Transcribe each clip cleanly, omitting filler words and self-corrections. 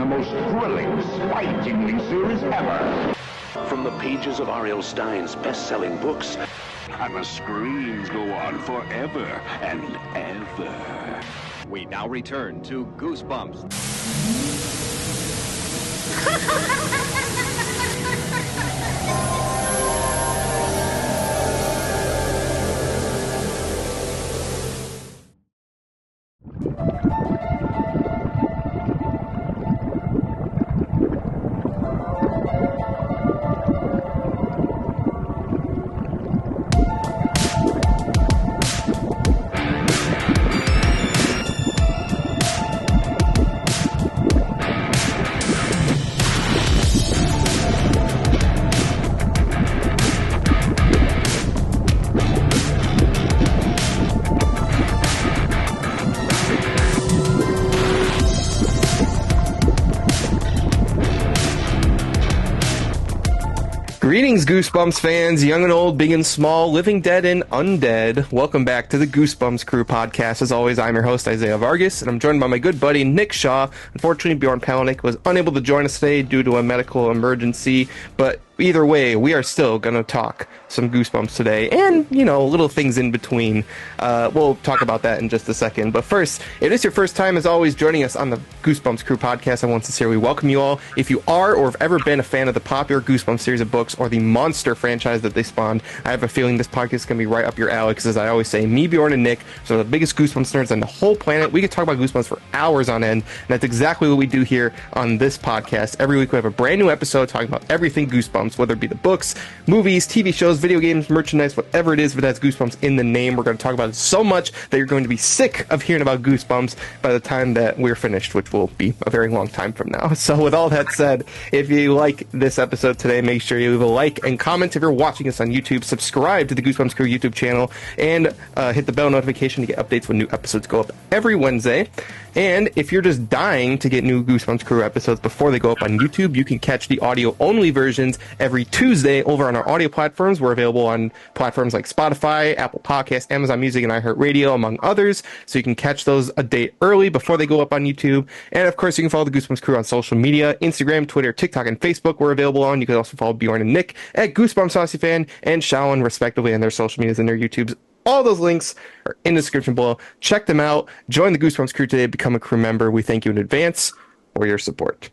The most thrilling, spine-tingling series ever. From the pages of R.L. Stine's best-selling books, And the screams go on forever and ever. We now return to Goosebumps. Greetings, Goosebumps fans, young and old, big and small, living dead and undead. Welcome back to the Goosebumps Crew Podcast. As always, I'm your host, Isaiah Vargas, and I'm joined by my good buddy, Nick Shaw. Unfortunately, Bjorn Palanick was unable to join us today due to a medical emergency, but either way, we are still going to talk some Goosebumps today, and, you know, little things in between. We'll talk about that in just a second. But first, if it's your first time, as always, joining us on the Goosebumps Crew Podcast, I want to sincerely welcome you all. If you are or have ever been a fan of the popular Goosebumps series of books or the monster franchise that they spawned, I have a feeling this podcast is going to be right up your alley, because as I always say, me, Bjorn, and Nick, so the biggest Goosebumps nerds on the whole planet. We could talk about Goosebumps for hours on end, and that's exactly what we do here on this podcast. Every week we have a brand new episode talking about everything Goosebumps, whether it be the books, movies, TV shows, video games, merchandise, whatever it is, but that's Goosebumps in the name. We're going to talk about it so much that you're going to be sick of hearing about Goosebumps by the time that we're finished, which will be a very long time from now. So with all that said, if you like this episode today, make sure you leave a like and comment. If you're watching us on YouTube, subscribe to the Goosebumps Crew YouTube channel and hit the bell notification to get updates when new episodes go up every Wednesday. And if you're just dying to get new Goosebumps Crew episodes before they go up on YouTube, you can catch the audio-only versions every Tuesday over on our audio platforms. We're available on platforms like Spotify, Apple Podcasts, Amazon Music, and iHeartRadio, among others. So you can catch those a day early before they go up on YouTube. And of course, you can follow the Goosebumps Crew on social media, Instagram, Twitter, TikTok, and Facebook. We're available on. You can also follow Bjorn and Nick at Goosebumps Saucy Fan and Shawan, respectively, on their social medias and their YouTubes. All those links are in the description below. Check them out. Join the Goosebumps Crew today. Become a crew member. We thank you in advance for your support.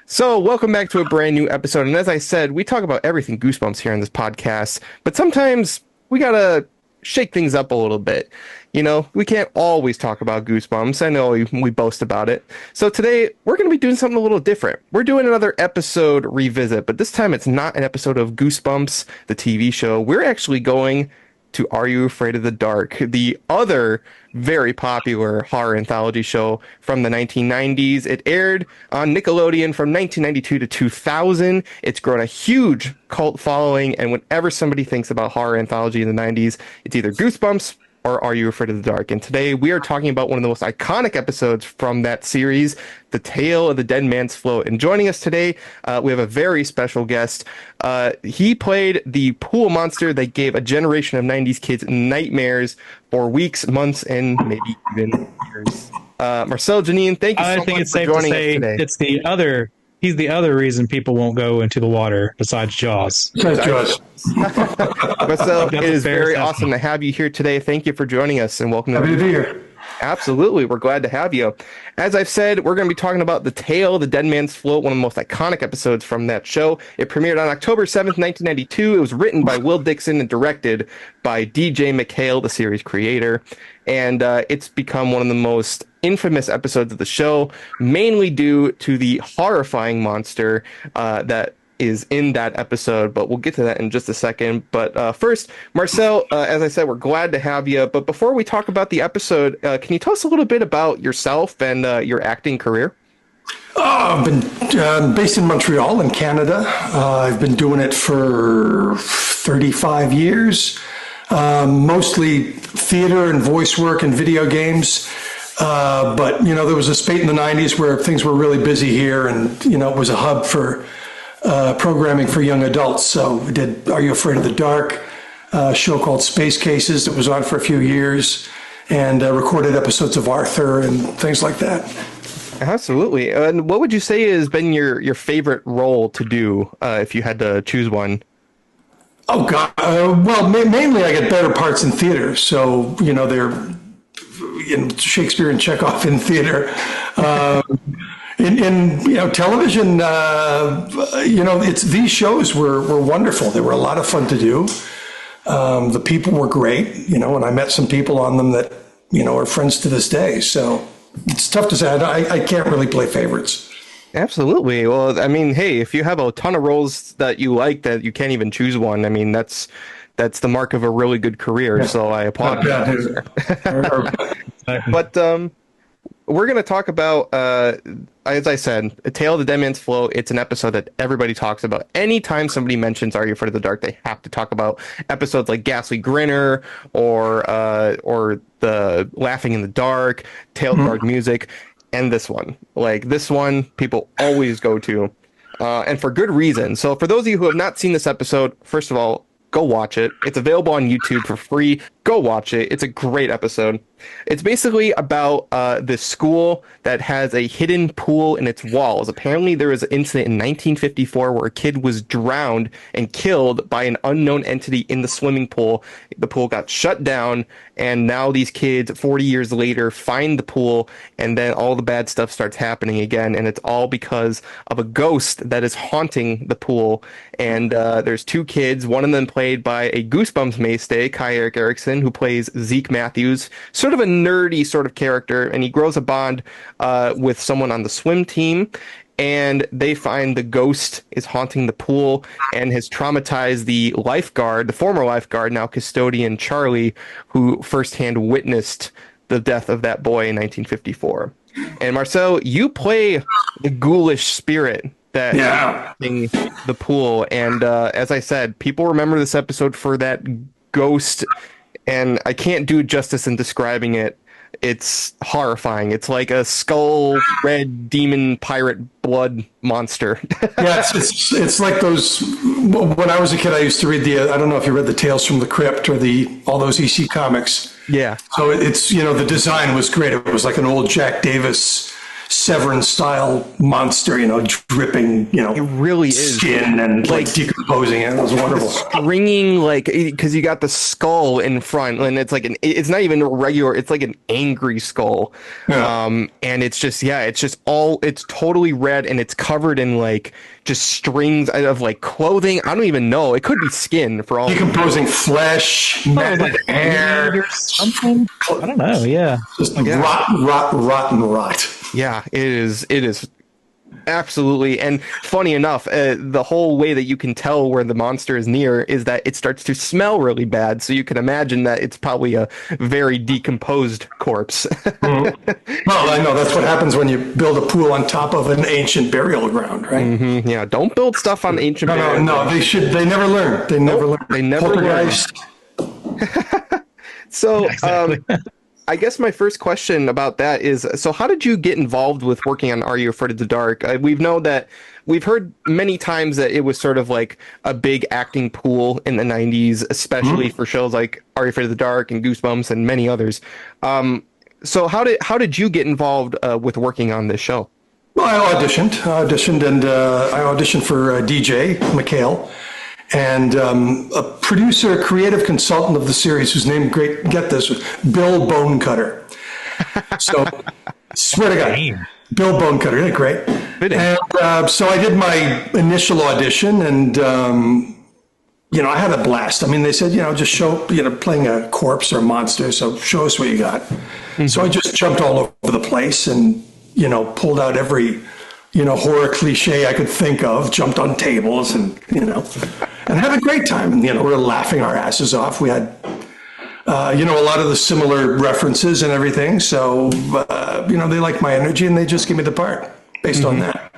So, welcome back to a brand new episode. And as I said, we talk about everything Goosebumps here on this podcast. But sometimes we gotta shake things up a little bit. You know, we can't always talk about Goosebumps. I know we boast about it. So today, we're going to be doing something a little different. We're doing another episode revisit. But this time, it's not an episode of Goosebumps, the TV show. We're actually going to Are You Afraid of the Dark, the other very popular horror anthology show from the 1990s. It aired on Nickelodeon from 1992 to 2000. It's grown a huge cult following, and whenever somebody thinks about horror anthology in the 90s, it's either Goosebumps or Are You Afraid of the Dark? And today we are talking about one of the most iconic episodes from that series, The Tale of the Dead Man's Float. And joining us today, we have a very special guest. He played the pool monster that gave a generation of 90s kids nightmares for weeks, months, and maybe even years. Marcel Jeannin, thank you so much for joining us today. It's the other... He's the other reason people won't go into the water besides Jaws. Marcel, it is very awesome to have you here today. Thank you for joining us and welcome. Happy to be here. Absolutely. We're glad to have you. As I've said, we're going to be talking about The Tale of the Dead Man's Float, one of the most iconic episodes from that show. It premiered on October 7th, 1992. It was written by Will Dixon and directed by DJ McHale, the series creator. And it's become one of the most infamous episodes of the show, mainly due to the horrifying monster that is in that episode, but we'll get to that in just a second. But first, Marcel, as I said, we're glad to have you. But before we talk about the episode, can you tell us a little bit about yourself and your acting career? I've been based in Montreal in Canada. I've been doing it for 35 years, mostly theater and voice work and video games. But, you know, there was a spate in the 90s where things were really busy here, and, you know, it was a hub for programming for young adults. So we did Are You Afraid of the Dark, a show called Space Cases that was on for a few years, and recorded episodes of Arthur and things like that. Absolutely. And what would you say has been your favorite role to do if you had to choose one? Oh God. Well, mainly I get better parts in theater. So, they're in Shakespeare and Chekhov in theater. In television, these shows were wonderful. They were a lot of fun to do. The people were great, and I met some people on them that, are friends to this day. So it's tough to say. I can't really play favorites. Absolutely. Well, I mean, hey, if you have a ton of roles that you like that you can't even choose one, I mean, that's the mark of a really good career. Yeah. So I applaud you. But we're going to talk about, as I said, A Tale of the Dead Man's Flow. It's an episode that everybody talks about. Anytime somebody mentions Are You Afraid of the Dark, they have to talk about episodes like Ghastly Grinner or the Laughing in the Dark, Tale of the Dark Music. And this one, people always go to, and for good reason. So for those of you who have not seen this episode, first of all, go watch it. It's available on YouTube for free. Go watch it. It's a great episode. It's basically about this school that has a hidden pool in its walls. Apparently, there was an incident in 1954 where a kid was drowned and killed by an unknown entity in the swimming pool. The pool got shut down, and now these kids, 40 years later, find the pool, and then all the bad stuff starts happening again, and it's all because of a ghost that is haunting the pool. And there's two kids, one of them played by a Goosebumps mainstay, Kai Eric Erickson, who plays Zeke Matthews, sort of a nerdy sort of character, and he grows a bond with someone on the swim team, and they find the ghost is haunting the pool and has traumatized the lifeguard, the former lifeguard, now custodian Charlie, who firsthand witnessed the death of that boy in 1954. And Marcel, you play the ghoulish spirit that is haunting the pool, and as I said, people remember this episode for that ghost, and I can't do justice in describing it. It's horrifying. It's like a skull red demon pirate blood monster. Yeah, it's like those. When I was a kid, I used to read I don't know if you read the Tales from the Crypt or all those EC comics. Yeah. So it's the design was great. It was like an old Jack Davis Severin style monster, dripping, it really is skin and like decomposing. It was wonderful. Stringing, because you got the skull in front, and it's like it's not even a regular, it's like an angry skull. Yeah. And it's totally red, and it's covered in just strings of clothing. I don't even know. It could be skin for all decomposing flesh, matted hair, or something. I don't know. Yeah, just rot. Yeah, it is absolutely. And funny enough, the whole way that you can tell where the monster is near is that it starts to smell really bad. So you can imagine that it's probably a very decomposed corpse. Mm-hmm. Well, I know that's what happens when you build a pool on top of an ancient burial ground, right? Mm-hmm. Yeah, don't build stuff on ancient burial ground. They never learn. They never learn. They never learn. So, exactly. I guess my first question about that is, so how did you get involved with working on Are You Afraid of the Dark? We've heard many times that it was sort of like a big acting pool in the 90s, especially for shows like Are You Afraid of the Dark and Goosebumps and many others. So how did you get involved with working on this show? Well, I auditioned, and I auditioned for DJ McHale. And a producer, creative consultant of the series, whose name, get this, was Bill Bonecutter. So, swear to God, Bill Bonecutter, isn't it great? And so I did my initial audition, and I had a blast. I mean, they said, just show, playing a corpse or a monster, so show us what you got. Mm-hmm. So I just jumped all over the place and, pulled out every, horror cliche I could think of, jumped on tables and, and had a great time. And, we were laughing our asses off. We had, a lot of the similar references and everything. So, they liked my energy and they just gave me the part based on that.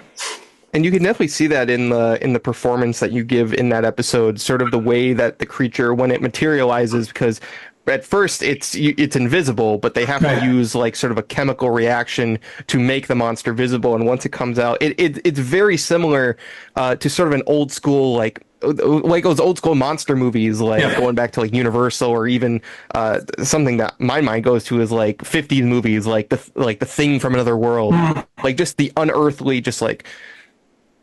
And you can definitely see that in the performance that you give in that episode, sort of the way that the creature, when it materializes, because at first it's invisible, but they have to use like sort of a chemical reaction to make the monster visible. And once it comes out, it's very similar to sort of an old school like those old school monster movies, like going back to like Universal, or even something that my mind goes to is like 50s movies, like the Thing from Another World, like just the unearthly, just like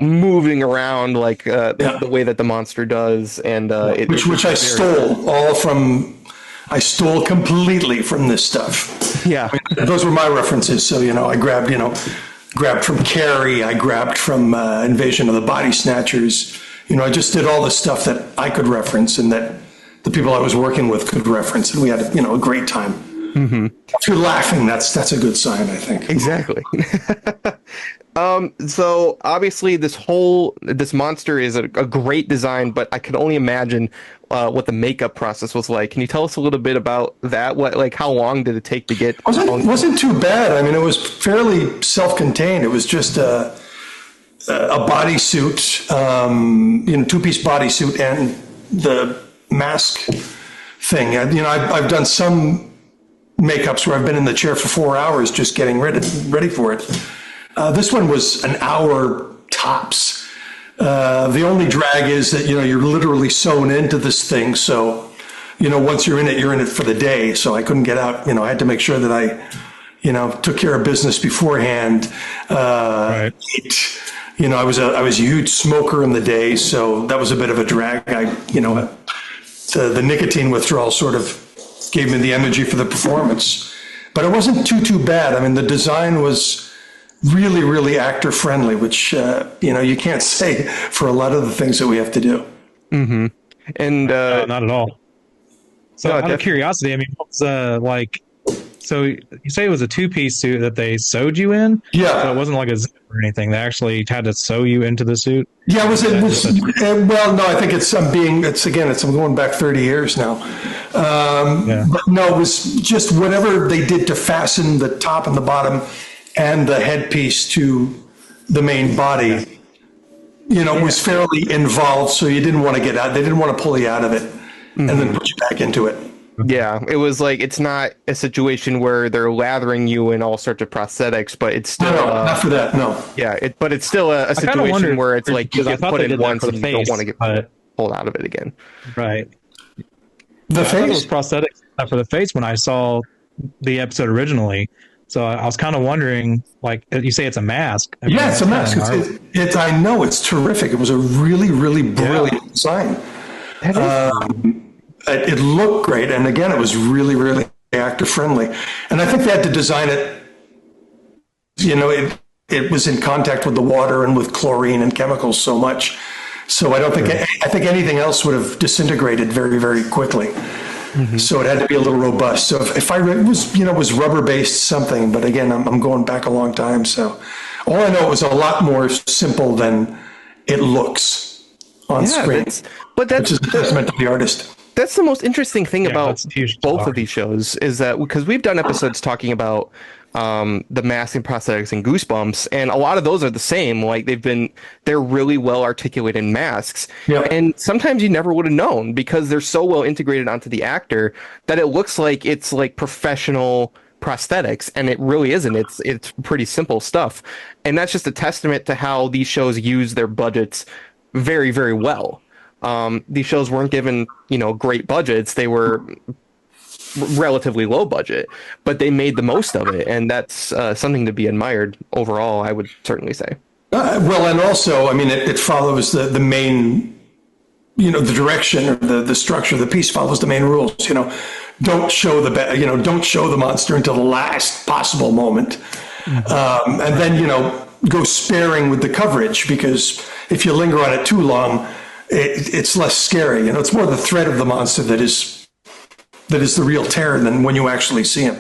moving around like the way that the monster does, and which I stole completely from this stuff. Yeah, I mean, those were my references. So I grabbed from Carrie, I grabbed from Invasion of the Body Snatchers. I just did all the stuff that I could reference and that the people I was working with could reference, and we had a great time. Mm-hmm. If you're laughing, that's a good sign, I think. Exactly. So obviously this monster is a great design, but I can only imagine what the makeup process was like. Can you tell us a little bit about that? How long did it take to get? Wasn't too bad. I mean, it was fairly self-contained. It was just a bodysuit, two-piece bodysuit, and the mask thing. I've done some makeups where I've been in the chair for 4 hours just getting ready for it. This one was an hour tops. The only drag is that, you're literally sewn into this thing. So, once you're in it for the day. So I couldn't get out. I had to make sure that I, took care of business beforehand. Right. I was a huge smoker in the day, so that was a bit of a drag. The nicotine withdrawal sort of gave me the energy for the performance, but it wasn't too bad. I mean, the design was really, really actor friendly, which you can't say for a lot of the things that we have to do. Mm-hmm. And not at all. So, out of curiosity, I mean, what's so you say it was a two-piece suit that they sewed you in? Yeah. So it wasn't like a zip or anything. They actually had to sew you into the suit? Yeah, well, no, I think I'm going back 30 years now. But no, it was just whatever they did to fasten the top and the bottom and the headpiece to the main body, was fairly involved. So you didn't want to get out. They didn't want to pull you out of it and then put you back into it. Yeah, it was like, it's not a situation where they're lathering you in all sorts of prosthetics, but it's still not for that. No. Yeah, but it's still a situation where it's like you get put in once and you don't want to get pulled out of it again. Right. The face? I thought it was prosthetics for the face when I saw the episode originally. So I was kind of wondering, like, you say it's a mask. It's a mask. I know, it's terrific. It was a really, really brilliant design. It looked great, and again, it was really, really actor friendly. And I think they had to design it. It was in contact with the water and with chlorine and chemicals so much. So I think anything else would have disintegrated very, very quickly. Mm-hmm. So it had to be a little robust. So if it was rubber based something, but again, I'm going back a long time. So all I know, it was a lot more simple than it looks on screen. Which is a testament to the artist. That's the most interesting thing about both of these shows, is that because we've done episodes talking about the mask and prosthetics and Goosebumps, and a lot of those are the same. Like they're really well articulated masks, and sometimes you never would have known because they're so well integrated onto the actor that it looks like it's like professional prosthetics, and it really isn't. It's pretty simple stuff, and that's just a testament to how these shows use their budgets very, very well. These shows weren't given, great budgets. They were relatively low budget, but they made the most of it. And that's something to be admired overall, I would certainly say. Well, and also, I mean, it follows the main, the direction or the structure of the piece follows the main rules. Don't show don't show the monster until the last possible moment. Mm-hmm. And then, go sparing with the coverage, because if you linger on it too long, it's less scary. It's more the threat of the monster that is the real terror than when you actually see him.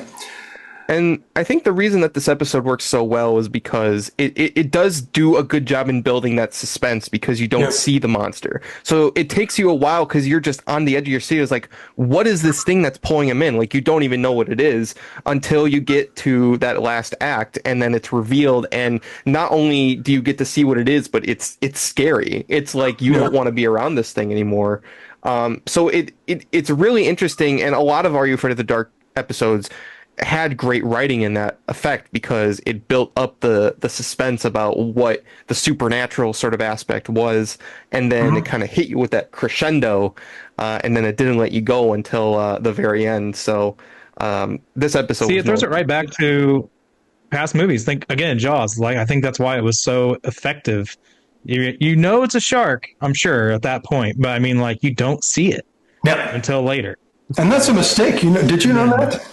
And I think the reason that this episode works so well is because it does do a good job in building that suspense, because you don't see the monster. So it takes you a while because you're just on the edge of your seat. It's like, what is this thing that's pulling him in? Like, you don't even know what it is until you get to that last act, and then it's revealed. And not only do you get to see what it is, but it's scary. It's like you don't want to be around this thing anymore. So it's really interesting, and a lot of Are You Afraid of the Dark episodes had great writing in that effect because it built up the suspense about what the supernatural sort of aspect was, and then it kind of hit you with that crescendo, and then it didn't let you go until the very end. So this episode, it throws it right back to past movies. Think again, Jaws. Like, I think that's why it was so effective. You know it's a shark, I'm sure, at that point, but I mean, like, you don't see it until later. And that's a mistake. Did you know that?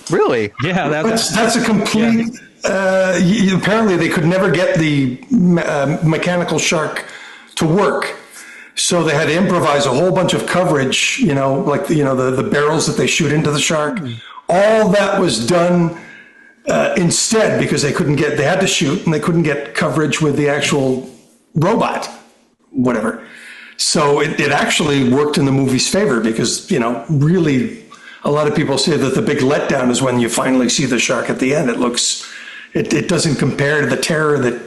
Really? Yeah, that's a complete. Apparently, they could never get the mechanical shark to work, so they had to improvise a whole bunch of coverage. The barrels that they shoot into the shark. All that was done instead because they had to shoot and they couldn't get coverage with the actual robot, whatever. So it actually worked in the movie's favor because really. A lot of people say that the big letdown is when you finally see the shark at the end. It doesn't compare to the terror that,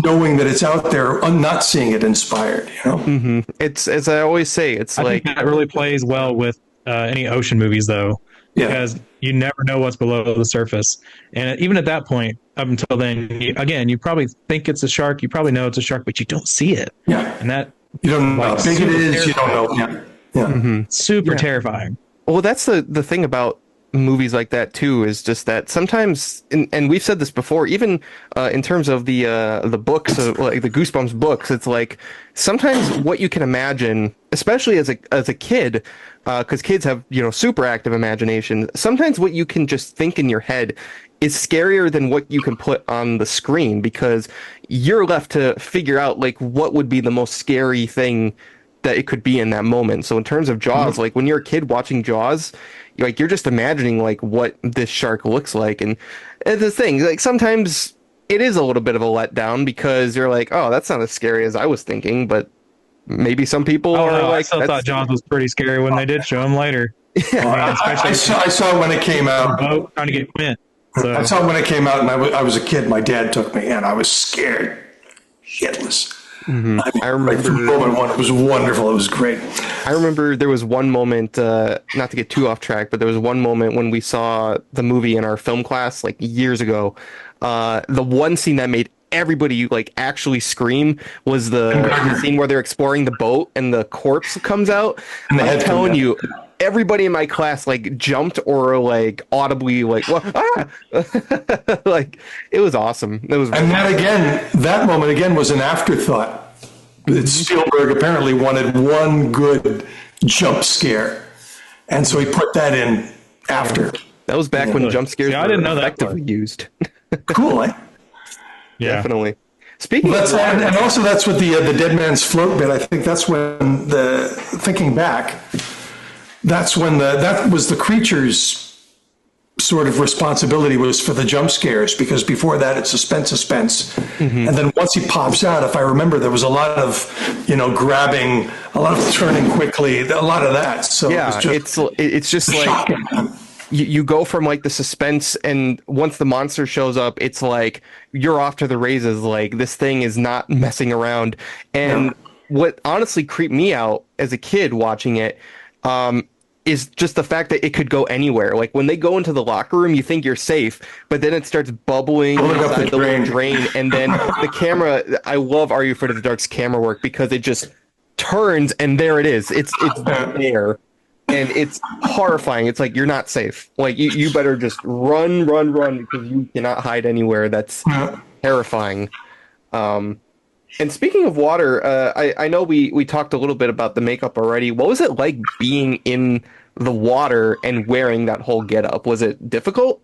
knowing that it's out there, not seeing it inspired, Mm-hmm. It's, as I always say, I think that really plays well with any ocean movies, though, because you never know what's below the surface. And even at that point, up until then, you probably think it's a shark. You probably know it's a shark, but you don't see it. Yeah. And that you don't know how big it is. You don't know. Yeah. Mm-hmm. Super terrifying. Well, that's the thing about movies like that too, is just that sometimes, and we've said this before, even in terms of the books, like the Goosebumps books, it's like sometimes what you can imagine, especially as a kid, because kids have super active imagination. Sometimes what you can just think in your head is scarier than what you can put on the screen, because you're left to figure out like what would be the most scary thing that it could be in that moment. So in terms of Jaws, like when you're a kid watching Jaws, you're just imagining like what this shark looks like. And the thing, like sometimes it is a little bit of a letdown because you're like, oh, that's not as scary as I was thinking. But maybe some people are like, I still thought Jaws was pretty scary when they did show him later. I saw it when it came out. Trying to get Quint. So. I saw it when it came out, and I was a kid. My dad took me, and I was scared shitless. Mm-hmm. I remember moment one. It was wonderful. It was great. I remember there was one moment, not to get too off track, but there was one moment when we saw the movie in our film class like years ago. The one scene that made everybody like actually scream was the scene where they're exploring the boat and the corpse comes out. And I'm telling you, everybody in my class like jumped or like audibly like, like it was awesome. It was, and that moment again was an afterthought. Spielberg apparently wanted one good jump scare, and so he put that in after. That was back when jump scares I didn't know were that effectively used. Cool, eh? Yeah. Definitely. Speaking of that, and also that's what the dead man's float bit. I think that's when thinking back. That's when that was the creature's sort of responsibility was for the jump scares, because before that it's suspense. Mm-hmm. And then once he pops out, if I remember, there was a lot of, grabbing, a lot of turning quickly, a lot of that. So yeah, it's just like you go from like the suspense, and once the monster shows up, it's like you're off to the races. Like this thing is not messing around. And what honestly creeped me out as a kid watching it, is just the fact that it could go anywhere. Like when they go into the locker room, you think you're safe, but then it starts bubbling inside the little drain, and then the camera. I love Are You Afraid of the Dark's camera work because it just turns and there it is. It's there, and it's horrifying. It's like you're not safe. Like you better just run because you cannot hide anywhere. That's terrifying. And speaking of water, I know we talked a little bit about the makeup already. What was it like being in the water and wearing that whole getup? Was it difficult?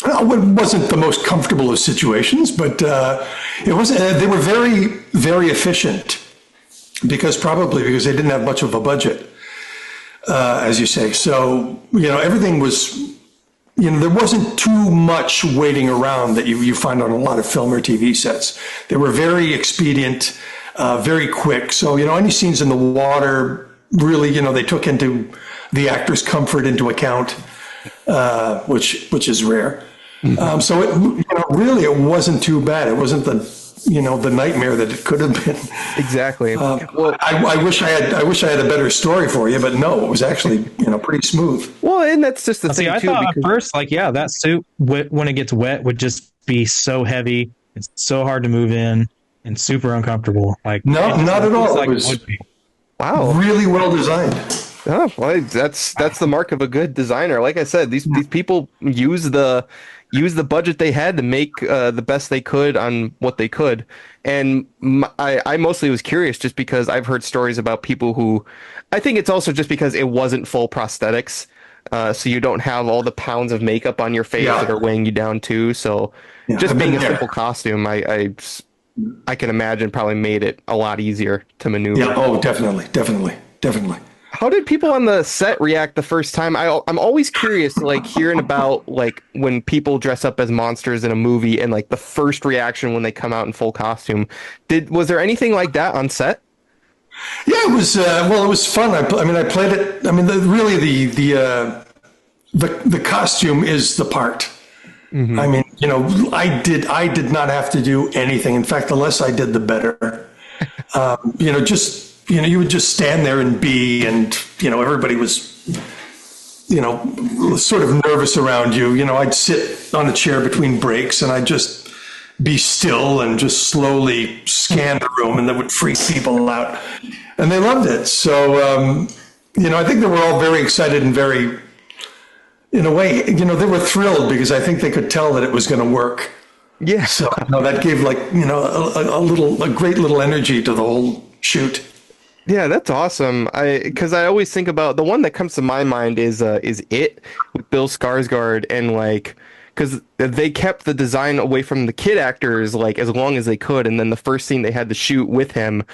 Well, it wasn't the most comfortable of situations, but it was. They were very, very efficient because they didn't have much of a budget, as you say. So everything was. There wasn't too much waiting around that you find on a lot of film or TV sets. They were very expedient, very quick. So, any scenes in the water, really, they took into the actor's comfort into account, which is rare. Mm-hmm. So, really, it wasn't too bad. It wasn't the the nightmare that it could have been. Exactly. Well, I wish I had a better story for you, but no, it was actually, pretty smooth. Well, and that's just the thing, I too. thought at first, that suit, when it gets wet, would just be so heavy. It's so hard to move in and super uncomfortable. No, not at all. It was really well designed. Oh, well, that's the mark of a good designer. Like I said, these people use the budget they had to make the best they could on what they could. And I mostly was curious just because I've heard stories about people who, I think it's also just because it wasn't full prosthetics. So you don't have all the pounds of makeup on your face that are weighing you down too. So just being a simple costume, I can imagine probably made it a lot easier to maneuver. Yeah. Oh, definitely. How did people on the set react the first time? I'm always curious, hearing about when people dress up as monsters in a movie and the first reaction when they come out in full costume. Was there anything like that on set? Yeah, it was. It was fun. I played it. Really the costume is the part. Mm-hmm. I did not have to do anything. In fact, the less I did, the better. You would just stand there and everybody was, sort of nervous around you. I'd sit on a chair between breaks and I'd just be still and just slowly scan the room, and that would freak people out. And they loved it. So, I think they were all very excited and very, in a way, they were thrilled because I think they could tell that it was going to work. Yeah. So that gave a great little energy to the whole shoot. Yeah, that's awesome. Because I always think about the one that comes to my mind is It with Bill Skarsgård, and because they kept the design away from the kid actors as long as they could, and then the first scene they had to shoot with him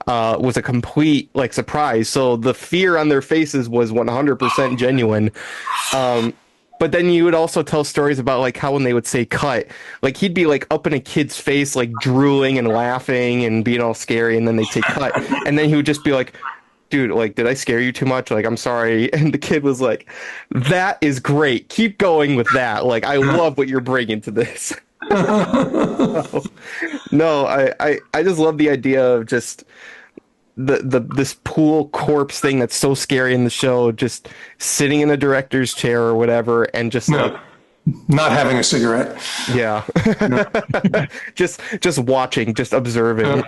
was a complete surprise. So the fear on their faces was 100% genuine. But then you would also tell stories about how when they would say cut, he'd be up in a kid's face, drooling and laughing and being all scary, and then they'd say cut, and then he would just be like, dude, did I scare you too much? I'm sorry. And the kid was like, that is great. Keep going with that. I love what you're bringing to this. No, I just love the idea of just this pool corpse thing that's so scary in the show, just sitting in a director's chair or whatever, and just not having a cigarette. Yeah. just watching, just observing. And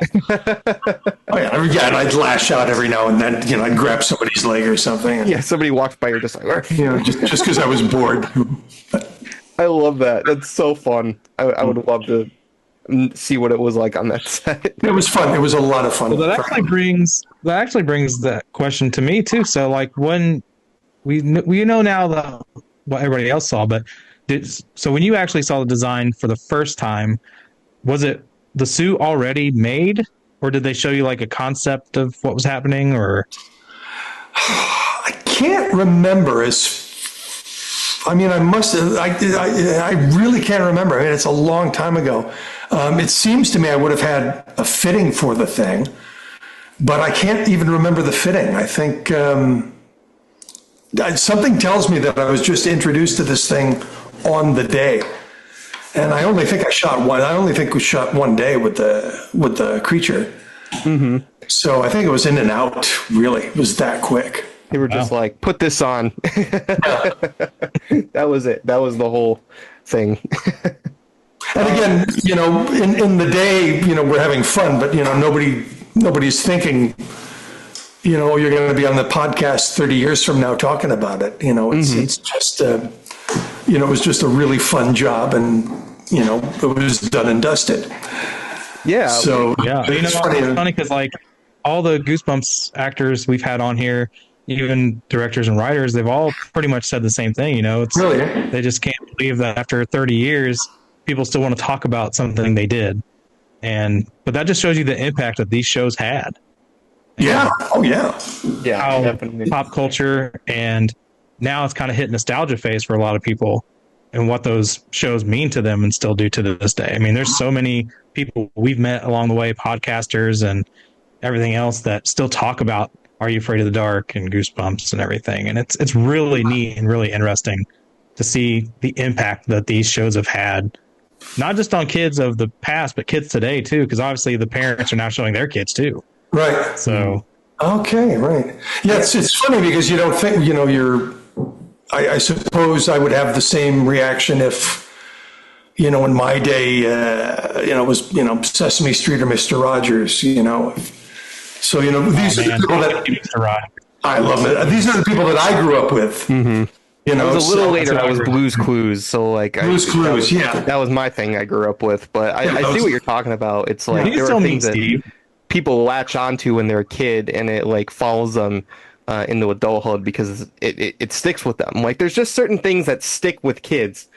I'd lash out every now and then. I'd grab somebody's leg or something. And, somebody walks by, you're just just because I was bored. I love that. That's so fun. I would love to see what it was like on that set. It was fun. It was a lot of fun. Well, that actually brings that question to me too. So when we know now what everybody else saw, but so when you actually saw the design for the first time, was it the suit already made, or did they show you a concept of what was happening, or? I can't remember. I really can't remember. It's a long time ago. It seems to me I would have had a fitting for the thing, but I can't even remember the fitting. I think something tells me that I was just introduced to this thing on the day, and I only think I shot one. I only think we shot one day with the creature. Mm-hmm. So I think it was in and out. Really, it was that quick. They were just put this on. That was it. That was the whole thing. And again, in the day, we're having fun, but nobody's thinking, you're going to be on the podcast 30 years from now talking about it. It's just, it was just a really fun job, and it was done and dusted. Yeah. So yeah, it's funny because all the Goosebumps actors we've had on here, even directors and writers, they've all pretty much said the same thing. It's really, they just can't believe that after 30 years, people still want to talk about something they did. But that just shows you the impact that these shows had. Yeah. Oh yeah. Yeah. How definitely. Pop culture, and now it's kind of hit nostalgia phase for a lot of people, and what those shows mean to them and still do to this day. There's so many people we've met along the way, podcasters and everything else, that still talk about Are You Afraid of the Dark and Goosebumps and everything. And it's really neat and really interesting to see the impact that these shows have had not just on kids of the past, but kids today too, because obviously the parents are now showing their kids too. Right. So. Okay, right. Yeah, it's funny because you don't think, I suppose I would have the same reaction if, in my day, it was, Sesame Street or Mr. Rogers, So, these are the people that I love it. These are the people that I grew up with. Mm-hmm. It was a little later. I was Blue's Clues, so Blue's Clues, that was my thing I grew up with. But I see what you're talking about. It's like there are things that people latch onto when they're a kid, and it like follows them into adulthood because it sticks with them. Like there's just certain things that stick with kids,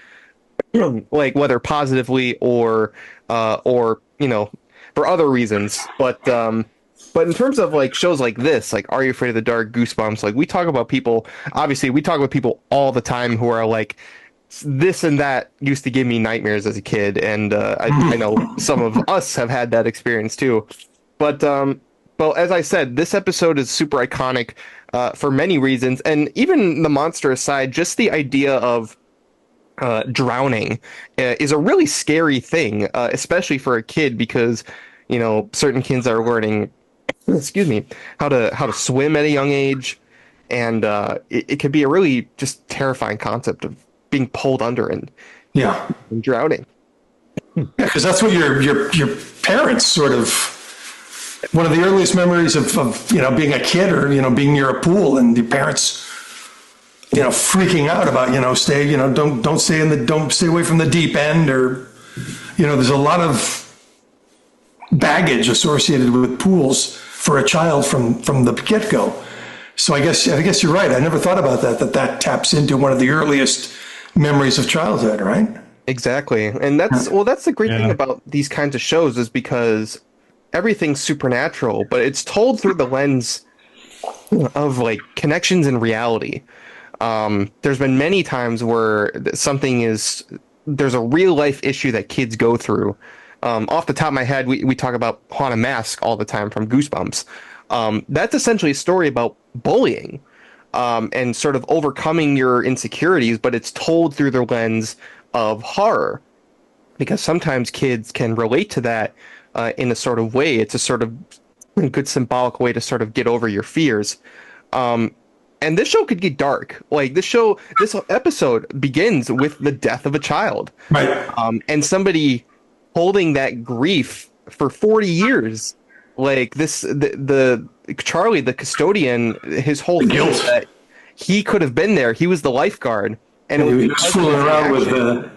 like whether positively or for other reasons. But in terms of like shows like this, like Are You Afraid of the Dark, Goosebumps, like we talk about people all the time who are like, this and that used to give me nightmares as a kid, and I know some of us have had that experience too. But as I said, this episode is super iconic for many reasons, and even the monster aside, just the idea of drowning is a really scary thing, especially for a kid, because certain kids are learning, how to swim at a young age, and it could be a really just terrifying concept of being pulled under and drowning. Yeah, because that's what your parents sort of. One of the earliest memories of being a kid or being near a pool and the parents freaking out about don't stay away from the deep end, or there's a lot of baggage associated with pools for a child from the get-go. So I guess you're right. I never thought about that taps into one of the earliest memories of childhood, right? Exactly. And that's the great thing about these kinds of shows, is because everything's supernatural, but it's told through the lens of like connections in reality. There's been many times where there's a real life issue that kids go through. Off the top of my head, we talk about Haunted Mask all the time from Goosebumps. That's essentially a story about bullying and sort of overcoming your insecurities, but it's told through the lens of horror, because sometimes kids can relate to that in a sort of way. It's a sort of good symbolic way to sort of get over your fears. And this show could get dark. Like this episode begins with the death of a child, right? And somebody holding that grief for 40 years. Like the Charlie, the custodian, his whole thing is that he could have been there. He was the lifeguard, and it was fooling around with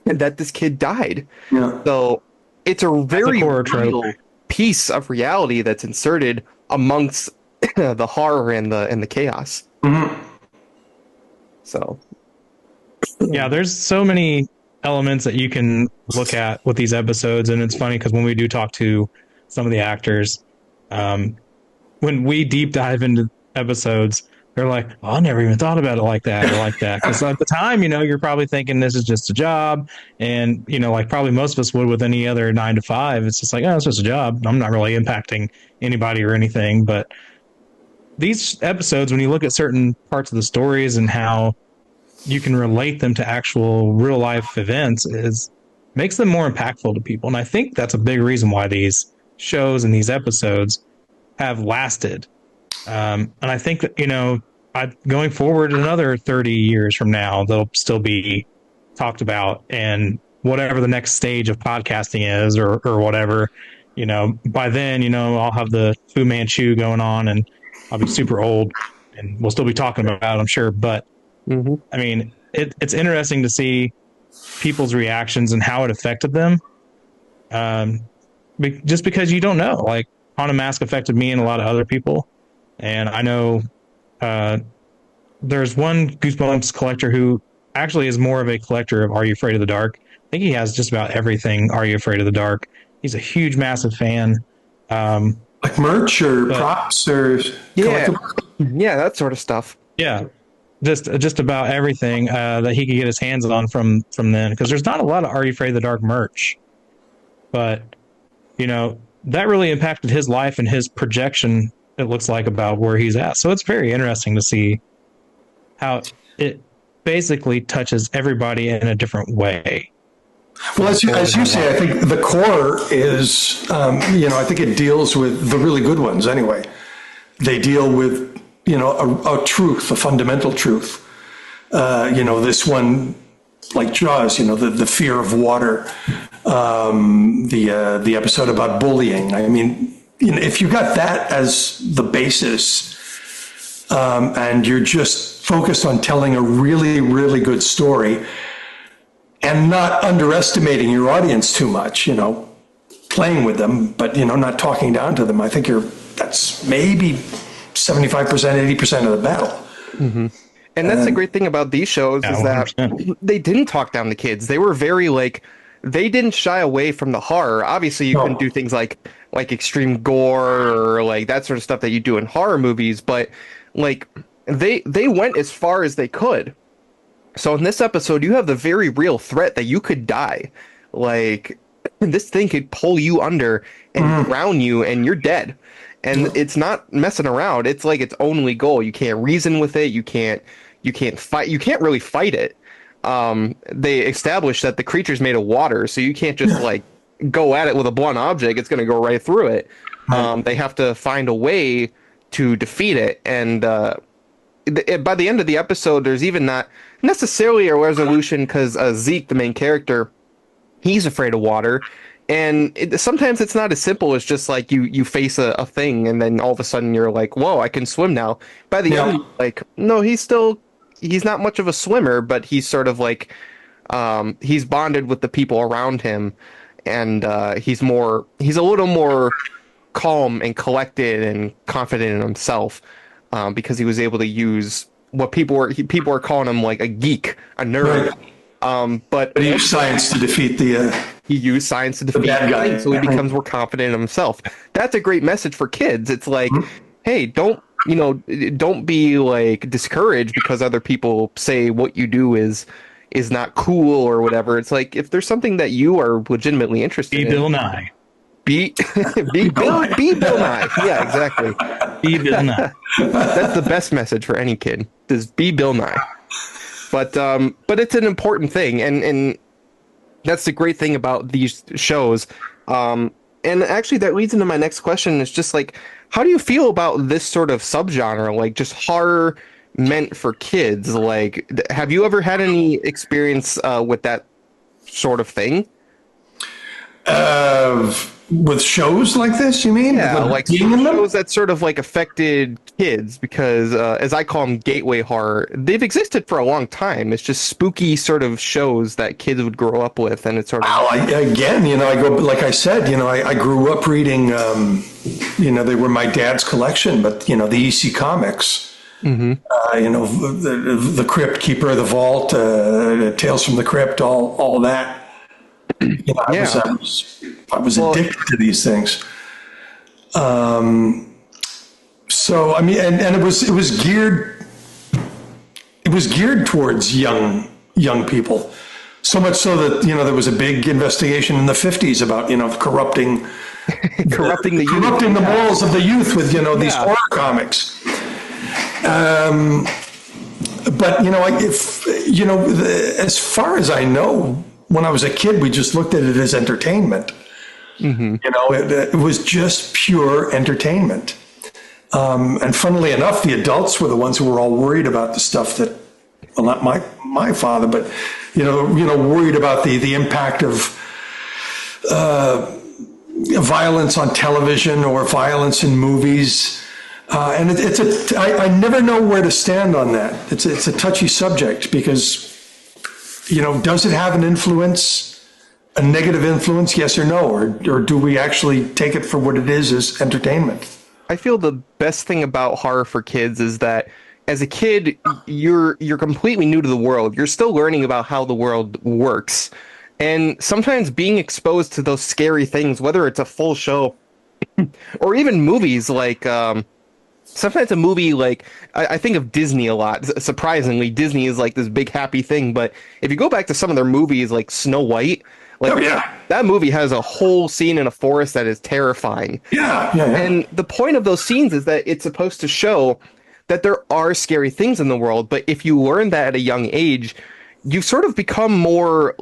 that this kid died. Yeah. So it's a very real piece of reality that's inserted amongst the horror and the chaos. Mm-hmm. So yeah, there's so many elements that you can look at with these episodes, and it's funny because when we do talk to some of the actors, when we deep dive into episodes, they're like, oh, I never even thought about it like that or like that. Because at the time, you're probably thinking this is just a job. And, like probably most of us would with any other 9 to 5. It's just like, oh, it's just a job. I'm not really impacting anybody or anything. But these episodes, when you look at certain parts of the stories and how you can relate them to actual real life events, makes them more impactful to people. And I think that's a big reason why these shows and these episodes have lasted. And I think that, going forward another 30 years from now, they'll still be talked about, and whatever the next stage of podcasting is or whatever, by then, I'll have the Fu Manchu going on and I'll be super old and we'll still be talking about it, I'm sure. But I mean, it's interesting to see people's reactions and how it affected them. Just because you don't know, like Haunted Mask affected me and a lot of other people. And I know there's one Goosebumps collector who actually is more of a collector of Are You Afraid of the Dark? I think he has just about everything Are You Afraid of the Dark? He's a huge, massive fan. Like merch or props or yeah, that sort of stuff. Yeah, just about everything that he could get his hands on from then, because there's not a lot of Are You Afraid of the Dark merch. But, that really impacted his life and his projection, it looks like, about where he's at. So it's very interesting to see how it basically touches everybody in a different way. Well, as you say, I think the core is, I think it deals with the really good ones anyway. They deal with, a truth, a fundamental truth. This one, like Jaws, the fear of water, the episode about bullying. I mean, if you got that as the basis, and you're just focused on telling a really, really good story and not underestimating your audience too much, playing with them, but, not talking down to them, I think that's maybe 75%, 80% of the battle. Mm-hmm. And that's the great thing about these shows is that 100%. They didn't talk down the kids. They were very they didn't shy away from the horror. Obviously, you couldn't do things like extreme gore or like that sort of stuff that you do in horror movies, but they went as far as they could. So in this episode, you have the very real threat that you could die. Like this thing could pull you under and drown you, and you're dead. And it's not messing around. It's like its only goal. You can't reason with it. You can't fight. You can't really fight it. They established that the creature's made of water, so you can't just go at it with a blunt object. It's going to go right through it. They have to find a way to defeat it. And by the end of the episode, there's even not necessarily a resolution because Zeke, the main character, he's afraid of water. And sometimes it's not as simple as just like you face a thing and then all of a sudden you're like, whoa, I can swim now. By the end, no, he's not much of a swimmer, but he's sort of he's bonded with the people around him, and he's a little more calm and collected and confident in himself because he was able to use what people are calling him like a geek, a nerd. Right. But he used science to defeat the bad guy, so he becomes more confident in himself. That's a great message for kids. It's like, hey, don't be discouraged because other people say what you do is not cool or whatever. It's like if there's something that you are legitimately interested in. Be Bill Nye. Be Bill Nye. Yeah, exactly. Be Bill Nye. That's the best message for any kid. Is be Bill Nye. But it's an important thing, and that's the great thing about these shows. And actually, that leads into my next question. Is just how do you feel about this sort of subgenre, just horror meant for kids? Have you ever had any experience with that sort of thing? With shows like this, you mean? Yeah, shows that sort of affected kids because, as I call them, gateway horror. They've existed for a long time. It's just spooky sort of shows that kids would grow up with, and it's sort of. I go like I said, I grew up reading. They were my dad's collection, but the EC comics. Mm-hmm. The Crypt, Keeper of the Vault, Tales from the Crypt, all that. I was addicted to these things. So I mean, and it was geared towards young people. So much so that there was a big investigation in the 50s about corrupting the morals of the youth with these horror comics. But as far as I know, when I was a kid, we just looked at it as entertainment. Mm-hmm. It was just pure entertainment. And funnily enough, the adults were the ones who were all worried about the stuff that, well, not my father, but worried about the impact of violence on television or violence in movies. And I never know where to stand on that. It's a touchy subject because. Does it have an influence, a negative influence, yes or no? Or do we actually take it for what it is as entertainment? I feel the best thing about horror for kids is that as a kid, you're completely new to the world. You're still learning about how the world works. And sometimes being exposed to those scary things, whether it's a full show or even movies sometimes a movie I think of Disney a lot. Surprisingly, Disney is this big happy thing. But if you go back to some of their movies like Snow White, that movie has a whole scene in a forest that is terrifying. Yeah. And the point of those scenes is that it's supposed to show that there are scary things in the world. But if you learn that at a young age, you sort of become more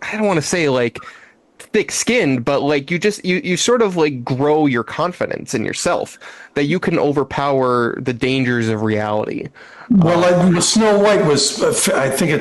I don't want to say like thick-skinned, but like you sort of like grow your confidence in yourself that you can overpower the dangers of reality. Well, like Snow White was, I think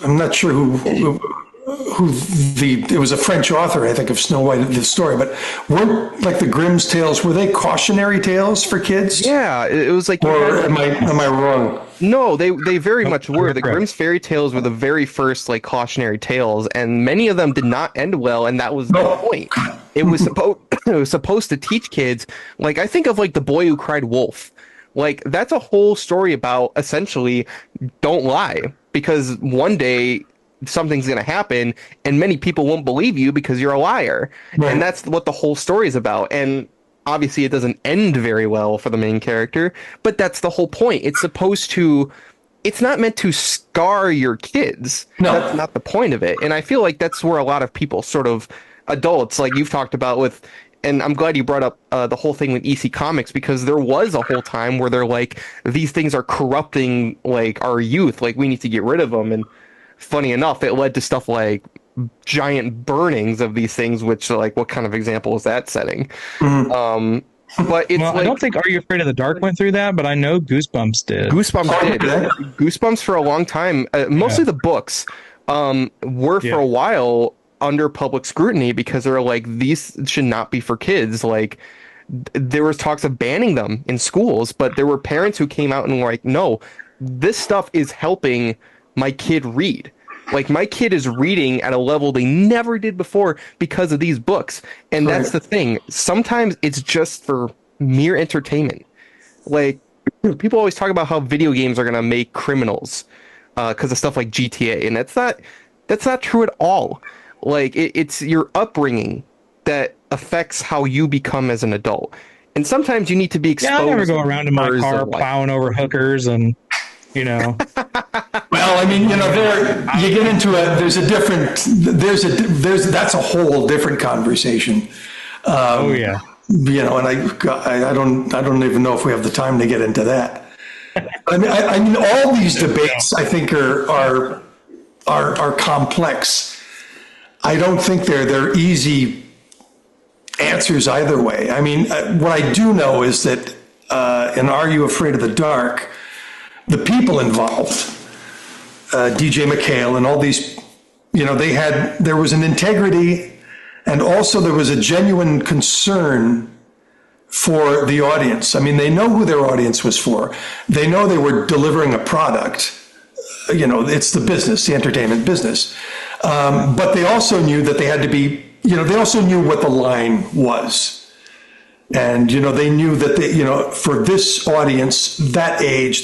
I'm not sure who it was a French author, I think, of Snow White, the story, but weren't like the Grimm's tales, were they cautionary tales for kids? Yeah, it was like, or am I wrong? No, they very much were. The Grimm's fairy tales were the very first like cautionary tales, and many of them did not end well, and that was the point. It was supposed to teach kids, like, I think of like The Boy Who Cried Wolf. Like, that's a whole story about essentially don't lie, because one day something's going to happen and many people won't believe you because you're a liar. Right. And that's what the whole story is about. And obviously it doesn't end very well for the main character, but that's the whole point. It's not meant to scar your kids. No. That's not the point of it. And I feel like that's where a lot of people, sort of adults, like you've talked about with, and I'm glad you brought up the whole thing with EC Comics, because there was a whole time where they're like, these things are corrupting like our youth, like we need to get rid of them. And funny enough, it led to stuff like giant burnings of these things, which, like, what kind of example is that setting? Mm-hmm. But it's I don't think Are You Afraid of the Dark went through that, but I know Goosebumps did. Goosebumps for a long time. Mostly the books were for a while under public scrutiny because they were like, these should not be for kids. Like, there was talks of banning them in schools, but there were parents who came out and were like, no, this stuff is helping my kid read. Like, my kid is reading at a level they never did before because of these books. And that's the thing. Sometimes it's just for mere entertainment. Like, people always talk about how video games are going to make criminals because of stuff like GTA. And that's not true at all. Like, it's your upbringing that affects how you become as an adult. And sometimes you need to be exposed. Yeah, I never go around in my car plowing over hookers and... Well, I mean, there you get into that's a whole different conversation. And I don't even know if we have the time to get into that. I mean, all these debates, I think, are complex. I don't think they're easy answers either way. I mean, what I do know is that in Are You Afraid of the Dark, the people involved, DJ McHale and all these, there was an integrity, and also there was a genuine concern for the audience. I mean, they know who their audience was for. They know they were delivering a product. It's the business, the entertainment business. But they also knew that they had to be, they also knew what the line was. And, they knew that, for this audience, that age,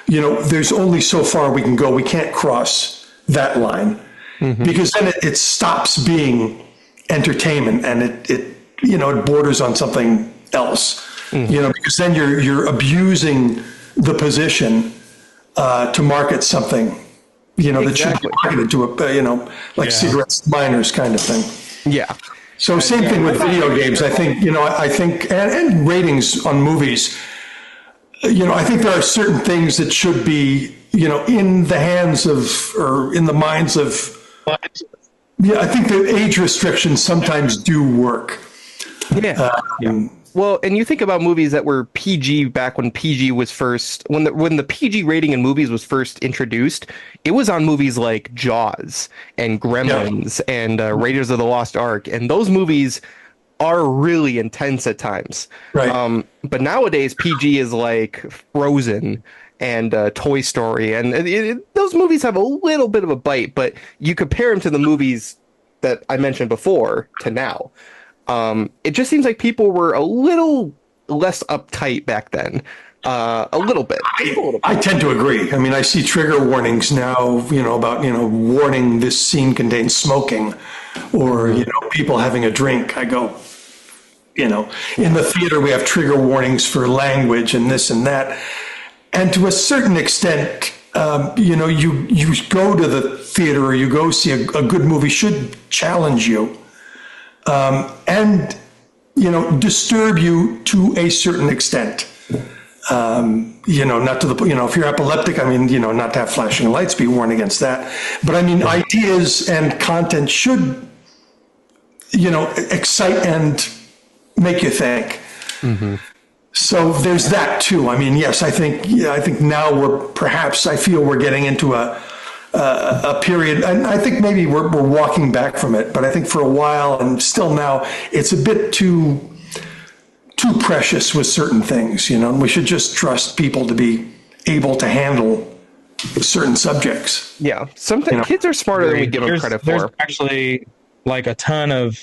there's only so far we can go. We can't cross that line because then it stops being entertainment and it borders on something else, because then you're abusing the position to market something, that should be marketed to cigarettes, minors kind of thing. Yeah. So same thing with video games. I think, and ratings on movies, I think there are certain things that should be, in the hands of, or in the minds of, I think the age restrictions sometimes do work. Yeah. Well, and you think about movies that were PG back when PG was first, when the PG rating in movies was first introduced, it was on movies like Jaws and Gremlins and Raiders of the Lost Ark. And those movies are really intense at times. Right. But nowadays, PG is like Frozen and Toy Story. And those movies have a little bit of a bite, but you compare them to the movies that I mentioned before to now. It just seems like people were a little less uptight back then. A little bit. I tend to agree. I mean, I see trigger warnings now, about, warning this scene contains smoking or, people having a drink. I go, in the theater, we have trigger warnings for language and this and that. And to a certain extent, you go to the theater or you go see a good movie should challenge you. And disturb you to a certain extent. Not to the, if you're epileptic, not to have flashing lights, be warned against that. But ideas and content should, excite and make you think. Mm-hmm. So there's that too. Yes, I think now I feel we're getting into a period, and I think maybe we're walking back from it, but I think for a while and still now, it's a bit too precious with certain things, and we should just trust people to be able to handle certain subjects. Yeah, sometimes kids are smarter than we give them credit for. There's actually like a ton of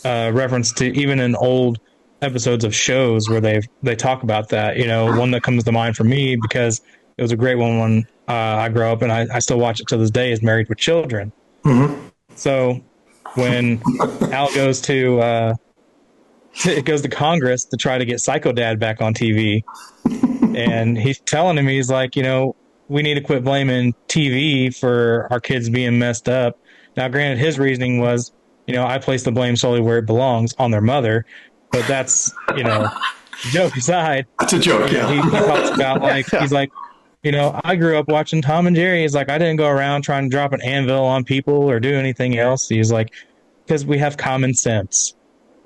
reference to even in old episodes of shows where they talk about that. One that comes to mind for me because it was a great one when I grew up, and I still watch it to this day, is Married with Children. Mm-hmm. So when Al goes to Congress to try to get Psycho Dad back on TV, and he's telling him, he's like, we need to quit blaming TV for our kids being messed up. Now, granted, his reasoning was, I place the blame solely where it belongs, on their mother. But that's, joke aside. That's a joke, yeah. He talks about, he's like, I grew up watching Tom and Jerry. He's like, I didn't go around trying to drop an anvil on people or do anything else. He's like, because we have common sense.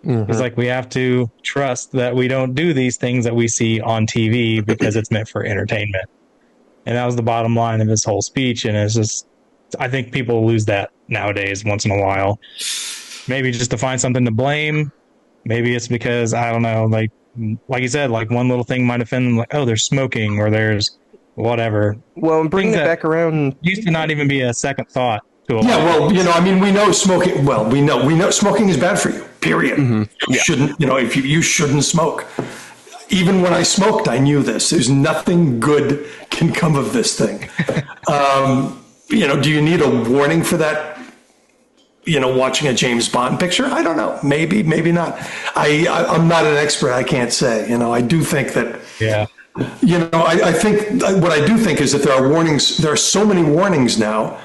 Mm-hmm. He's like, we have to trust that we don't do these things that we see on TV because it's meant for entertainment. And that was the bottom line of his whole speech. And it's just, I think people lose that nowadays once in a while. Maybe just to find something to blame. Maybe it's because, I don't know, like you said, like one little thing might offend them, like, oh, there's smoking or there's whatever. Well, and bringing it back around used to not even be a second thought to a yeah, well, we know smoking, we know smoking is bad for you, period. Mm-hmm. You shouldn't, if you shouldn't smoke. Even when I smoked, I knew this. There's nothing good can come of this thing. Do you need a warning for that? Watching a James Bond picture? I don't know. Maybe not. I'm not an expert. I can't say. I do think that. Yeah. I think what I do think is that there are warnings. There are so many warnings now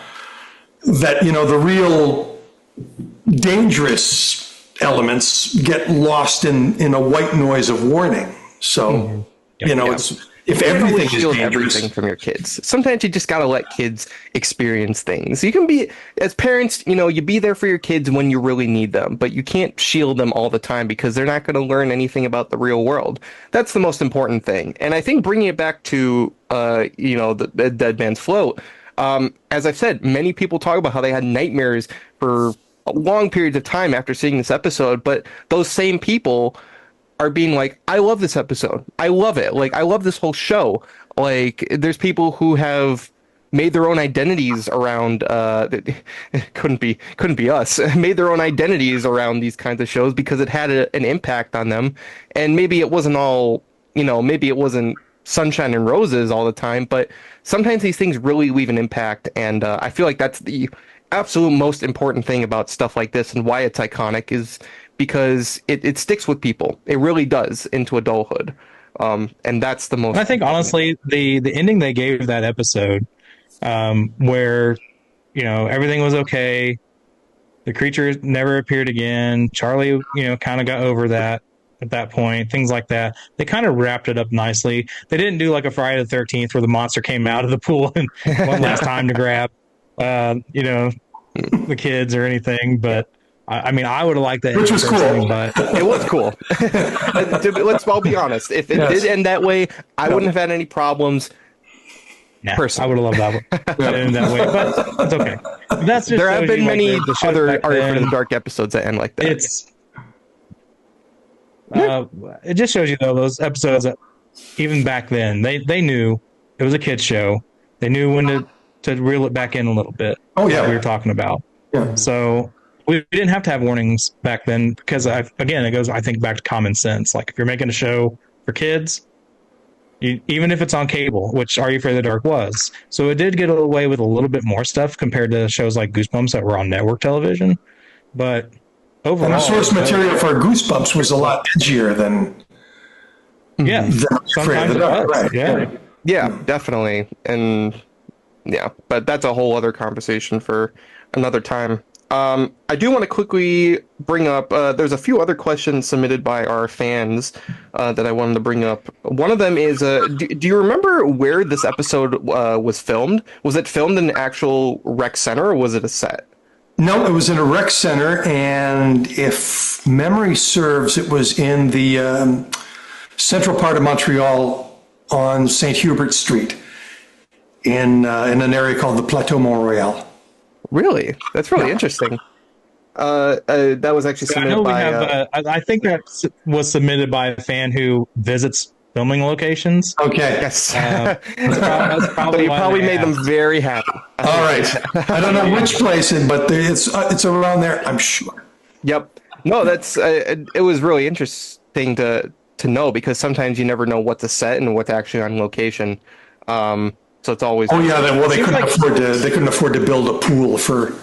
that the real dangerous elements get lost in a white noise of warning. So it's. If everything is dangerous. Everything from your kids. Sometimes you just got to let kids experience things. You can be, as parents, you be there for your kids when you really need them, but you can't shield them all the time because they're not going to learn anything about the real world. That's the most important thing. And I think bringing it back to, the Dead Man's Float, as I've said, many people talk about how they had nightmares for long periods of time after seeing this episode, but those same people are being like, I love this episode. I love it. Like, I love this whole show. Like, there's people who have made their own identities around, couldn't be us, made their own identities around these kinds of shows because it had an impact on them. And maybe it wasn't all, maybe it wasn't sunshine and roses all the time, but sometimes these things really leave an impact. And I feel like that's the absolute most important thing about stuff like this and why it's iconic is because it sticks with people. It really does into adulthood. And that's the most. I think honestly, the ending they gave that episode, where, everything was okay. The creature never appeared again. Charlie, kind of got over that at that point, things like that. They kind of wrapped it up nicely. They didn't do like a Friday the 13th where the monster came out of the pool and one last time to grab, the kids or anything, but I would have liked that. Which was cool. But it was cool. Let's all be honest. If it did end that way, I wouldn't have had any problems. Nah, I would have loved that one. End that way, but it's okay. That's just there have been many other Art for the Dark episodes that end like that. It just shows you though those episodes that even back then they knew it was a kids show. They knew when to reel it back in a little bit. Oh yeah, like we were talking about. Yeah. So we didn't have to have warnings back then because again, it goes, I think, back to common sense. Like if you're making a show for kids, even if it's on cable, which Are You Afraid of the Dark was. So it did get away with a little bit more stuff compared to shows like Goosebumps that were on network television. But overall, and the source material for Goosebumps was a lot edgier than sometimes it was. Right. Yeah, definitely. And but that's a whole other conversation for another time. I do want to quickly bring up, there's a few other questions submitted by our fans that I wanted to bring up. One of them is, do you remember where this episode was filmed? Was it filmed in an actual rec center, or was it a set? No, it was in a rec center, and if memory serves, it was in the central part of Montreal on St. Hubert Street in an area called the Plateau Mont-Royal. Really? That's really interesting. That was actually submitted by... I think that was submitted by a fan who visits filming locations. Okay. Yes. That's probably So you probably made them very happy. All right. I don't know which place, but it's around there, I'm sure. Yep. No, that's it was really interesting to know, because sometimes you never know what's a set and what's actually on location. So it's always... Oh yeah, they couldn't afford to build a pool for...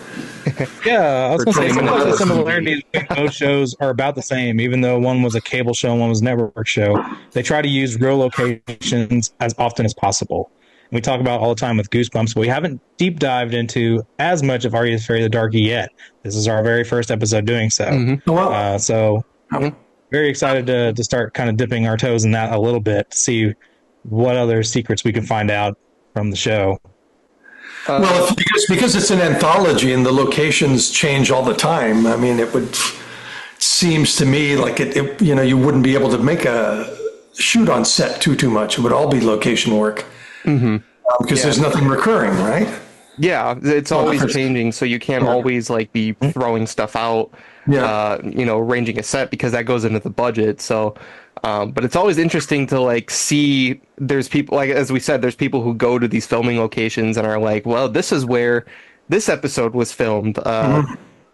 Yeah, I was going to say, sometimes the similarities between both shows are about the same, even though one was a cable show and one was a network show. They try to use real locations as often as possible. And we talk about all the time with Goosebumps, but we haven't deep dived into as much of Are You Afraid of the Darky yet. This is our very first episode doing so. Mm-hmm. Very excited to start kind of dipping our toes in that a little bit, to see what other secrets we can find out from the show. Well, because it's an anthology and the locations change all the time, I mean, it seems to me like it you wouldn't be able to make a shoot on set too much. It would all be location work. Mm-hmm. Because there's nothing recurring, right? Yeah, it's always changing, so you can't always like be throwing stuff out, arranging a set, because that goes into the budget. So, but it's always interesting to like see, there's people, like as we said, there's people who go to these filming locations and are like, well, this is where this episode was filmed.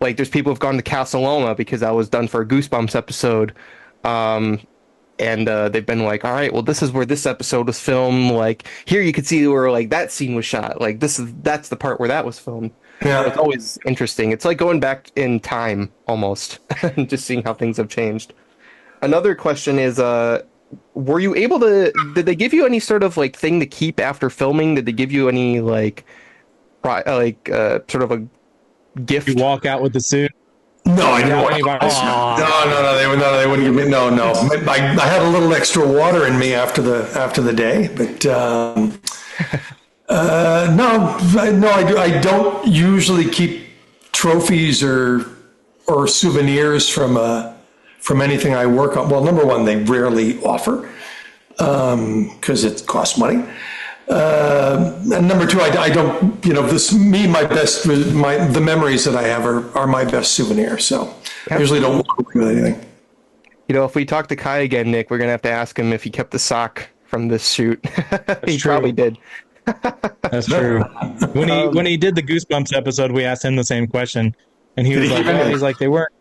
Like there's people who've gone to Casa Loma because that was done for a Goosebumps episode. And they've been like, all right, well, this is where this episode was filmed. Like here you could see where like that scene was shot. Like that's the part where that was filmed. Yeah, it's always interesting. It's like going back in time almost, and just seeing how things have changed. Another question is, were you able to? Did they give you any sort of like thing to keep after filming? Did they give you any like sort of a gift? You walk out with the suit. No, I didn't. No, they wouldn't give me. No. I had a little extra water in me after the day, but no, I don't usually keep trophies or souvenirs from anything I work on. Well, number one, they rarely offer because it costs money. And number two, I don't, the memories that I have are my best souvenir. So I usually don't walk away with anything. If we talk to Kai again, Nick, we're going to have to ask him if he kept the sock from this shoot. He probably did. That's true. When he did the Goosebumps episode, we asked him the same question, and he was like, they weren't.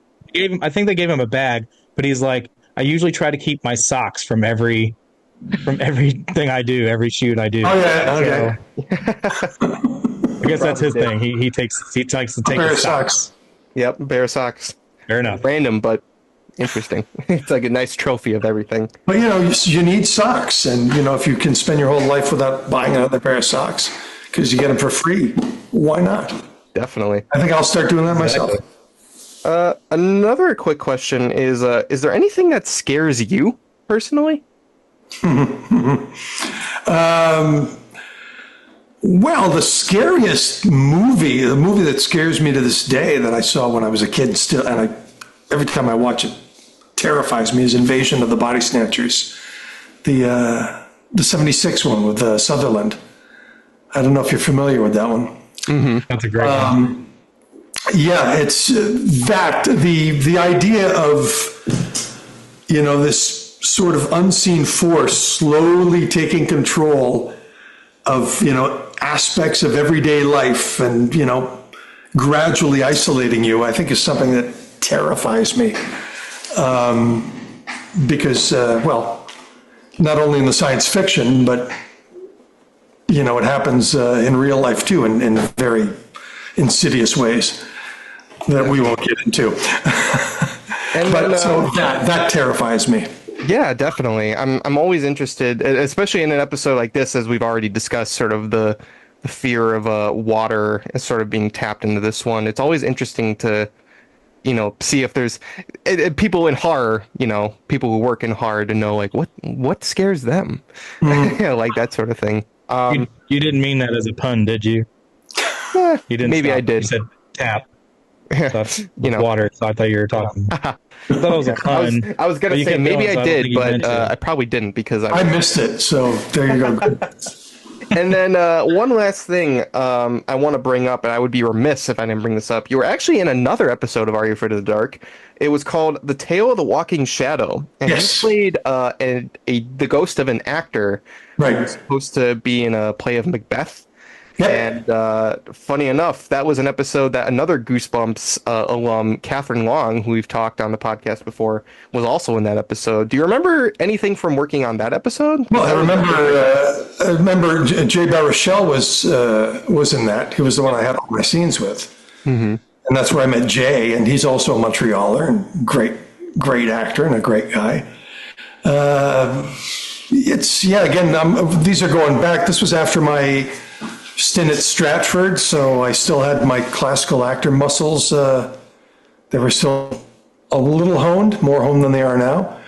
I think they gave him a bag, but he's like, I usually try to keep my socks from everything I do, every shoot I do. Oh yeah, okay. I guess that's his thing. He likes to take his socks. Yep, bare socks. Fair enough. Random, but interesting. It's like a nice trophy of everything. But you need socks, and if you can spend your whole life without buying another pair of socks because you get them for free, why not? Definitely. I think I'll start doing that myself. Another quick question is there anything that scares you personally? Well, the scariest movie, the movie that scares me to this day that I saw when I was a kid still, and every time I watch it, terrifies me, is Invasion of the Body Snatchers. The 76 one with Sutherland. I don't know if you're familiar with that one. Mm-hmm. That's a great one. Yeah, it's that the idea of this sort of unseen force slowly taking control of aspects of everyday life and gradually isolating you, I think is something that terrifies me, because not only in the science fiction, but it happens in real life too, in very insidious ways that we won't get into. So that terrifies me. Yeah, definitely. I'm always interested, especially in an episode like this, as we've already discussed, sort of the the fear of water is sort of being tapped into this one. It's always interesting to, see if there's people in horror, people who work in horror to know like what scares them, like that sort of thing. You didn't mean that as a pun, did you? You didn't. Maybe stop. I did. You said tap. So water. So I thought you were talking. I thought it was a pun. I was gonna say maybe I did, but I probably didn't because I missed it. So there you go. And then one last thing I want to bring up, and I would be remiss if I didn't bring this up. You were actually in another episode of Are You Afraid of the Dark? It was called The Tale of the Walking Shadow, and you played the ghost of an actor who was supposed to be in a play of Macbeth. Yep. And funny enough, that was an episode that another Goosebumps alum, Catherine Long, who we've talked on the podcast before, was also in that episode. Do you remember anything from working on that episode? Well, I remember Jay Baruchel was in that. He was the one I had all my scenes with. Mm-hmm. And that's where I met Jay, and he's also a Montrealer and great actor and a great guy. These are going back. This was after my stint at Stratford, so I still had my classical actor muscles. They were still a little honed, more honed than they are now.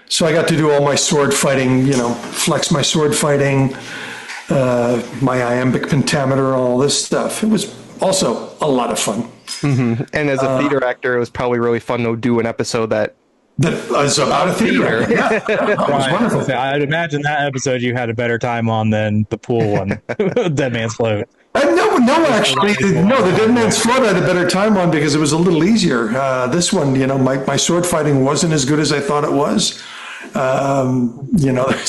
So I got to do all my sword fighting, flex my sword fighting, my iambic pentameter, all this stuff. It was also a lot of fun. Mm-hmm. And as a theater actor, it was probably really fun to do an episode that was about a theater. Yeah, it was wonderful. I'd imagine that episode you had a better time on than the pool one, Dead Man's Float. Actually, the Dead Man's Float I had a better time on because it was a little easier. This one, my sword fighting wasn't as good as I thought it was.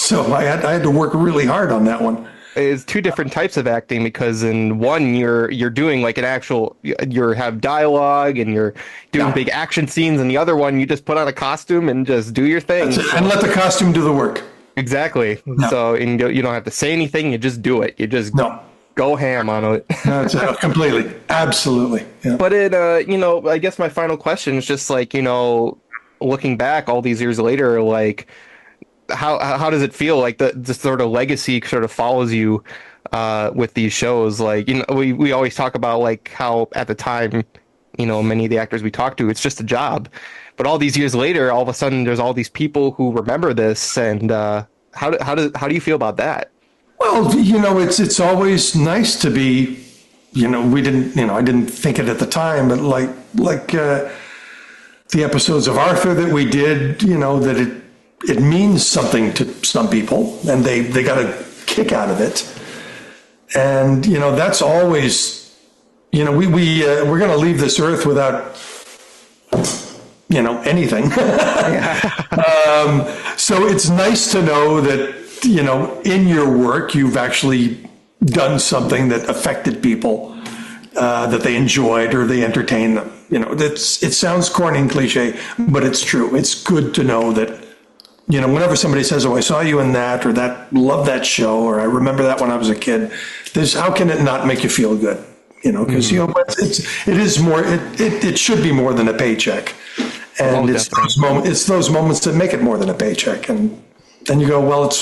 So I had to work really hard on that one. It's two different types of acting because in one you're doing like an actual you have dialogue and you're doing big action scenes, and the other one you just put on a costume and just do your thing and let the costume do the work. Exactly. No. So and you don't have to say anything, you just do it. You just go ham on it. Completely, absolutely. Yeah. But it I guess my final question is just like looking back all these years later, like how does it feel like the sort of legacy sort of follows you with these shows? Like, we always talk about like how at the time, many of the actors we talk to, it's just a job. But all these years later, all of a sudden there's all these people who remember this. And how do you feel about that? Well, it's always nice to be, we didn't, I didn't think it at the time, but like the episodes of Arthur that we did, that it means something to some people and they got a kick out of it. And, that's always, we're going to leave this earth without, anything. So it's nice to know that, in your work, you've actually done something that affected people, that they enjoyed or they entertained them. It sounds corny and cliche, but it's true. It's good to know that, whenever somebody says, "Oh, I saw you in that," or "That love that show," or "I remember that when I was a kid," how can it not make you feel good? Because it is more. It should be more than a paycheck, and it's those moments that make it more than a paycheck. And then you go, well,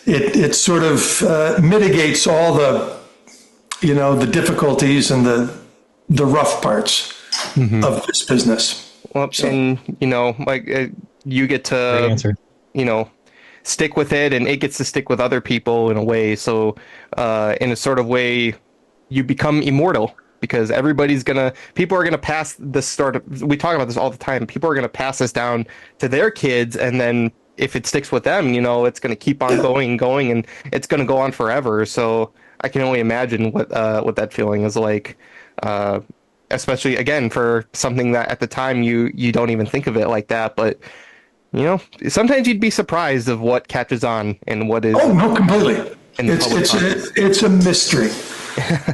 it sort of mitigates all the the difficulties and the rough parts of this business. Well, and you get to, stick with it, and it gets to stick with other people in a way. So, in a sort of way, you become immortal because people are gonna pass this sort of. We talk about this all the time. People are gonna pass this down to their kids, and then if it sticks with them, it's gonna keep on going, and it's gonna go on forever. So, I can only imagine what that feeling is like. Especially again for something that at the time you don't even think of it like that, but. Sometimes you'd be surprised of what catches on and what is. Oh no, completely. It's a mystery.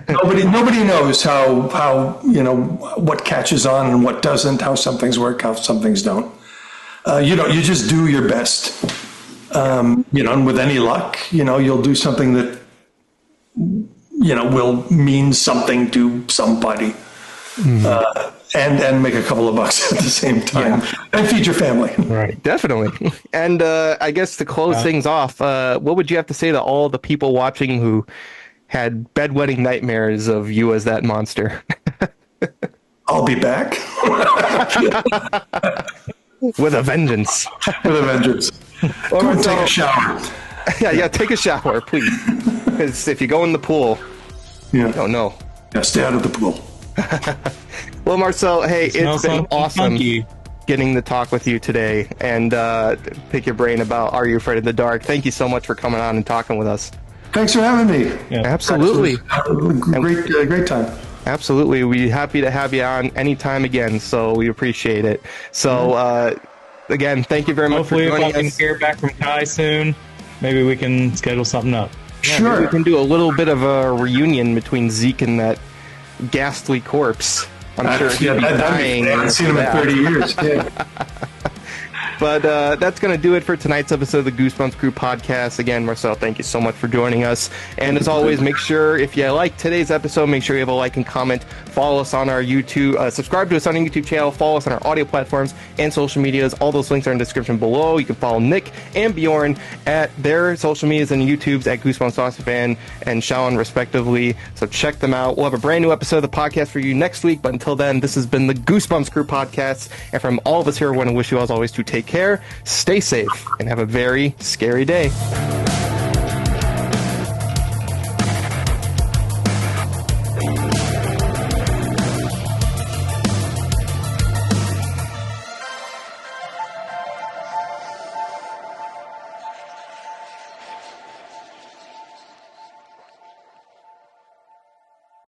Nobody knows how what catches on and what doesn't, how some things work, how some things don't. You just do your best. And with any luck, you'll do something that will mean something to somebody. Mm-hmm. And make a couple of bucks at the same time and feed your family. Right. Definitely. And I guess to close things off, what would you have to say to all the people watching who had bedwetting nightmares of you as that monster. I'll be back. With a vengeance. With a vengeance. Go and take a shower. Yeah, take a shower, please. Because if you go in the pool, you don't know. Yeah, stay out of the pool. Well, Marcel, hey, it's been awesome getting to talk with you today and pick your brain about Are You Afraid of the Dark? Thank you so much for coming on and talking with us. Thanks for having me. Yeah. Absolutely. Great time. Absolutely. We'd be happy to have you on anytime again, so we appreciate it. So, again, thank you very much for joining us. Hopefully, if I can hear back from Kai soon, maybe we can schedule something up. Yeah, sure. We can do a little bit of a reunion between Zeke and that ghastly corpse. I'm sure he'd be dying. I haven't seen him in 30 years. Yeah. But that's going to do it for tonight's episode of the Goosebumps Crew Podcast. Again, Marcel, thank you so much for joining us. And as always, make sure, if you like today's episode, make sure you have a like and comment. Follow us on our YouTube, subscribe to us on our YouTube channel, follow us on our audio platforms and social medias. All those links are in the description below. You can follow Nick and Bjorn at their social medias and YouTubes at Goosebumps Saucer Fan and Sean, respectively. So check them out. We'll have a brand new episode of the podcast for you next week. But until then, this has been the Goosebumps Crew Podcast. And from all of us here, I want to wish you all as always to take care, stay safe, and have a very scary day.